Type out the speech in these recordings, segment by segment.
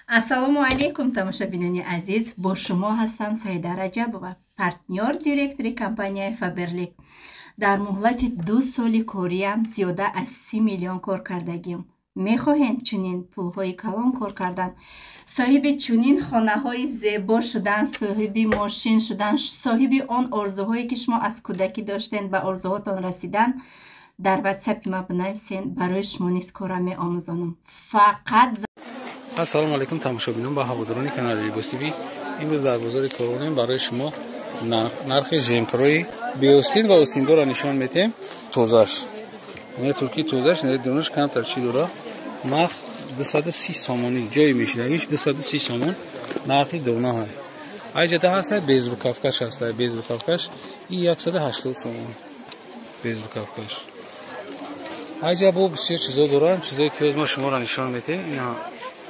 ассалому алайкум тамошобинони азиз, бо шумо ҳастам Саида Раҷабова, партнёр директори компанияи Фаберлик. дар муҳлати 2 соли кориям зиёда аз 30 миллион кор кардагим. мехоҳед чунин пулҳои калон кор кардан, соҳиби чунин хонаҳои зебо шудан, соҳиби мошин шудан, соҳиби он орзуҳое ки шумо аз кӯдакӣ доштед, ба орзуҳотон расидан, дар ватсапи ма бинависен, барои шумо низ кора меомӯзонам. Фақат ассалому алайкум тамошобинон ва ҳаводорони канали Либос ТВ. имрӯз дар бозори Коронем барои шумо нархи жемкрои беостин ва остиндора нишон метем. Тозаш не турки тозаш не донаш камтар чи дора нарх 230 сомони ҷои мешинавиш 230 сомон нархи дона ҳай. айҷада ҳаста безрукавкаш ҳаста безрукавкаш и 180 сомон безрукавкаш. айҷа бо бисёр чизо дорам, чизои ки мо шуморо нишон метем. ина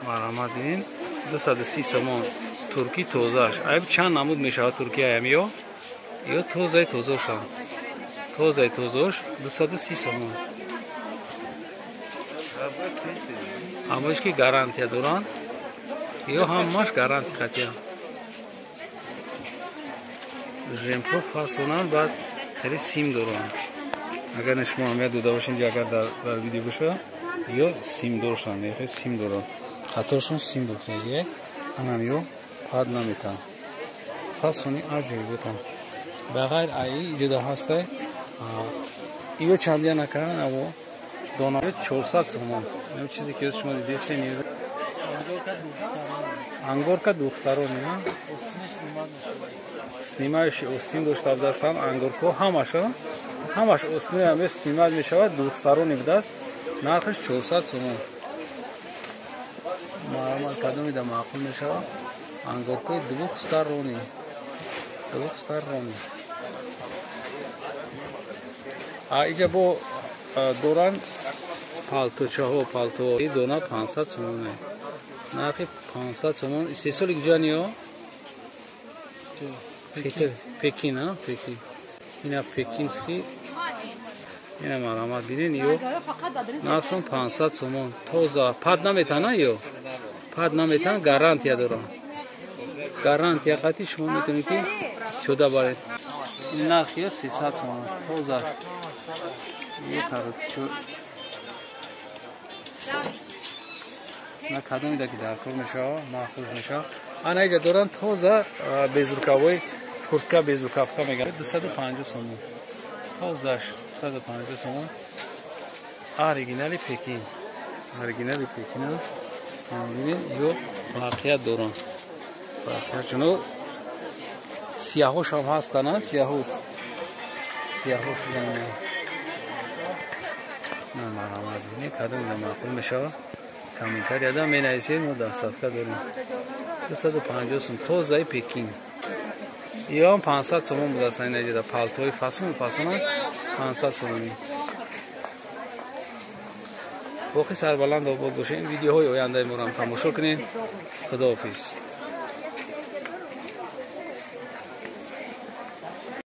марҳамат бинин 230 сомон турки тозаш. айб чанд намуд мешавад туркия ҳам ё тозаи тозошам тозаи тозош 230 сомон. ҳамаиш ки гарантия доранд ё ҳамаш гарантия хатия жемпро фасонанд ва хеле сим доранд. агар шумо ҳамия дода бошед агар дар видео боша ё сим дошанд ё сим доранд хаторшон сим дохтад анам ё пад наметан фасони аҷоиботам бағайр аи иҷода ҳастай ё чандия накардан аво дона 400 сомон. ин чизе ки шумо дидестем ангорка духтарони снимаиши остин дошта будастанд. ангорко ҳамаш остинои ҳаме снимат мешавад духтарони будааст. нархиш 400 сомон. маъмул кадомида маъқул мешавад ангоркои духтарони иҷа бо доранд палточаҳо палтои дона 500 сомон нархи 500 сомон. истеҳсоли куҷоан ё пекин ина пекинский ина марҳамат бинен ё нархшон 500 сомон. тоза пад наметана ё пад наметан гарантия дорам гарантия қатъи шумо метавонед ки истифода баред. ин нархи ё 300 сомон тоза ё каротчо на кадомида ки дар кор мешава маҳфуз мешава. ана иҷа доранд тоза безрукавои куртка безрукавка мегӯяд 250 сомон тозаш 250 сомон. оригинали пекин ё вақеят доранд вақеят чуно сияҳошам ҳастана сияҳош марҳамат бинед кадомида маъқул мешава комментарий яда менависед. мо даставка дорем 250 сом тозаи пекин ё 500 сомон будааст. инаҷада палтои фасонанд 500 сомон. боқи сарбаланд обод бошед. видеоҳои ояндаи моро ҳам тамошо кунед. худоҳофиз.